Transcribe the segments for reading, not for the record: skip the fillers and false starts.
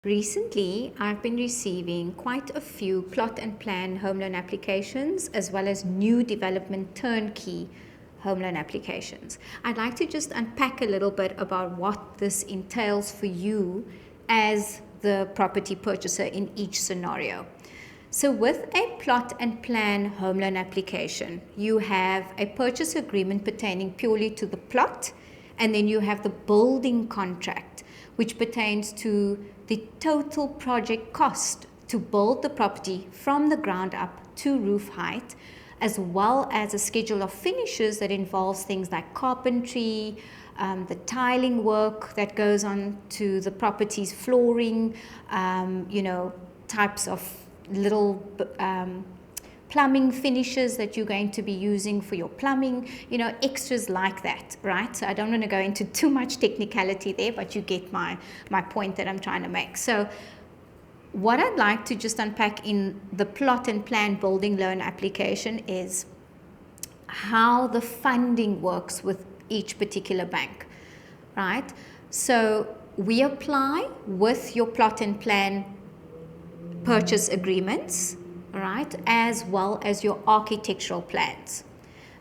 Recently, I've been receiving quite a few plot and plan home loan applications as well as new development turnkey home loan applications. I'd like to just unpack a little bit about what this entails for you as the property purchaser in each scenario. So with a plot and plan home loan application, you have a purchase agreement pertaining purely to the plot, and then you have the building contract, which pertains to the total project cost to build the property from the ground up to roof height, as well as a schedule of finishes that involves things like carpentry, the tiling work that goes on to the property's flooring, types of little plumbing finishes that you're going to be using for your plumbing, extras like that, right? So I don't want to go into too much technicality there, but you get my point that I'm trying to make. So what I'd like to just unpack in the plot and plan building loan application is how the funding works with each particular bank, right? So we apply with your plot and plan purchase agreements, right, as well as your architectural plans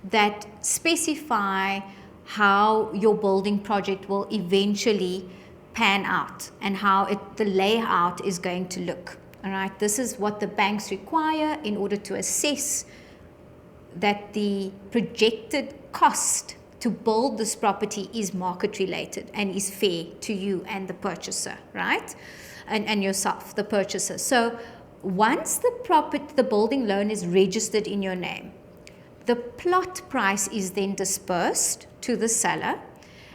that specify how your building project will eventually pan out and how the layout is going to look. All right, this is what the banks require in order to assess that the projected cost to build this property is market related and is fair to you and the purchaser, right? And yourself, the purchaser. So once the building loan is registered in your name, the plot price is then dispersed to the seller,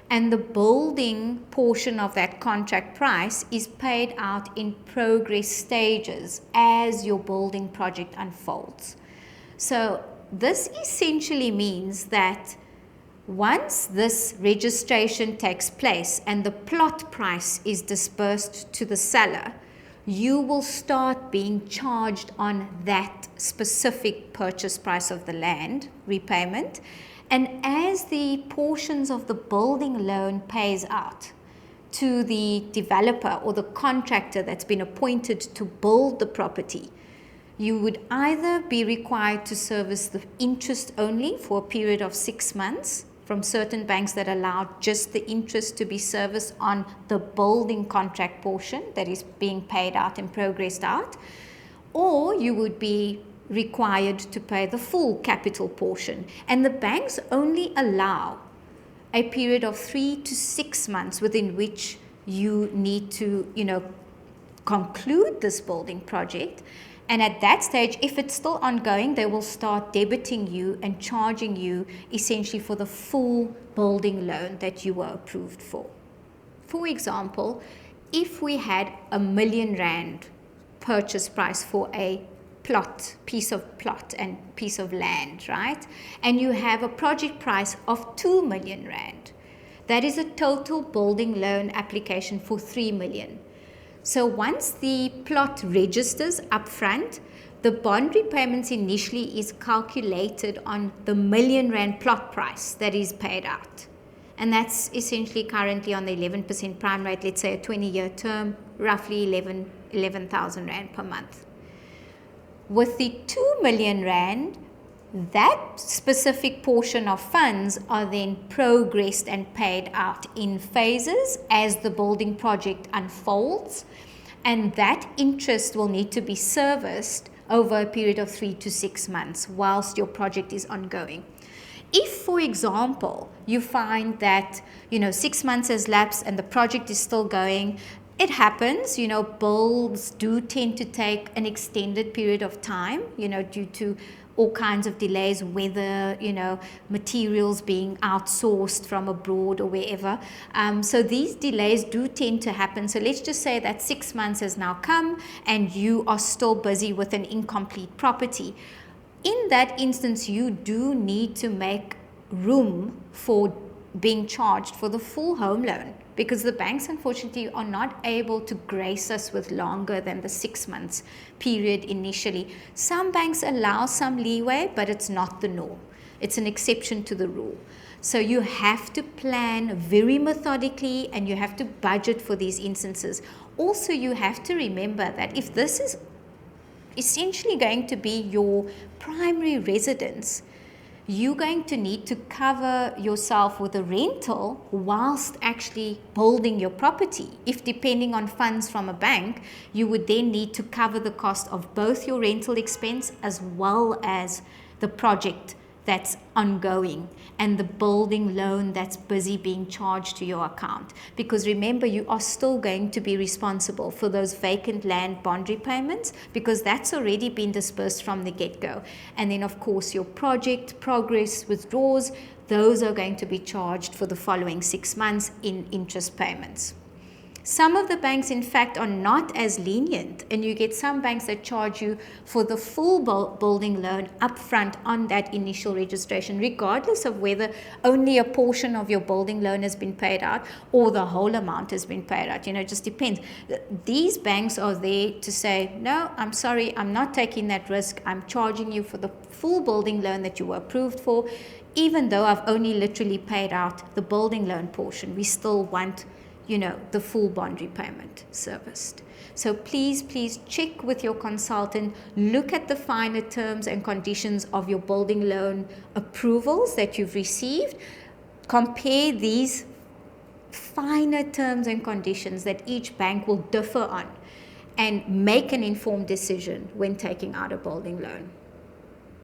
and the building portion of that contract price is paid out in progress stages as your building project unfolds. So this essentially means that once this registration takes place and the plot price is dispersed to the seller, you will start being charged on that specific purchase price of the land, repayment. And as the portions of the building loan pays out to the developer or the contractor that's been appointed to build the property, you would either be required to service the interest only for a period of 6 months, from certain banks that allow just the interest to be serviced on the building contract portion that is being paid out and progressed out, or you would be required to pay the full capital portion. And the banks only allow a period of 3 to 6 months within which you need to, conclude this building project. And at that stage, if it's still ongoing, they will start debiting you and charging you essentially for the full building loan that you were approved for. For example, if we had R1 million purchase price for a piece of plot and piece of land, right? And you have a project price of R2 million. That is a total building loan application for R3 million. So once the plot registers upfront, the bond repayments initially is calculated on the R1 million plot price that is paid out. And that's essentially currently on the 11% prime rate, let's say a 20-year term, roughly 11,000 Rand per month. With the R2 million, that specific portion of funds are then progressed and paid out in phases as the building project unfolds, and that interest will need to be serviced over a period of 3 to 6 months whilst your project is ongoing. If, for example, you find that 6 months has lapsed and the project is still going, it happens, builds do tend to take an extended period of time, due to all kinds of delays, whether, materials being outsourced from abroad or wherever. So these delays do tend to happen. So let's just say that 6 months has now come and you are still busy with an incomplete property. In that instance, you do need to make room for being charged for the full home loan, because the banks unfortunately are not able to grace us with longer than the 6 months period initially. Some banks allow some leeway, but it's not the norm. It's an exception to the rule. So you have to plan very methodically and you have to budget for these instances. Also, you have to remember that if this is essentially going to be your primary residence, you're going to need to cover yourself with a rental whilst actually building your property. If depending on funds from a bank, you would then need to cover the cost of both your rental expense as well as the project that's ongoing and the building loan that's busy being charged to your account. Because remember, you are still going to be responsible for those vacant land bond repayments, because that's already been dispersed from the get-go. And then of course your project progress withdrawals, those are going to be charged for the following 6 months in interest payments. Some of the banks, in fact, are not as lenient, and you get some banks that charge you for the full building loan upfront on that initial registration, regardless of whether only a portion of your building loan has been paid out or the whole amount has been paid out. It just depends. These banks are there to say, no, I'm sorry, I'm not taking that risk. I'm charging you for the full building loan that you were approved for, even though I've only literally paid out the building loan portion. We still want the full bond repayment serviced. So please check with your consultant, look at the finer terms and conditions of your building loan approvals that you've received, compare these finer terms and conditions that each bank will differ on, and make an informed decision when taking out a building loan.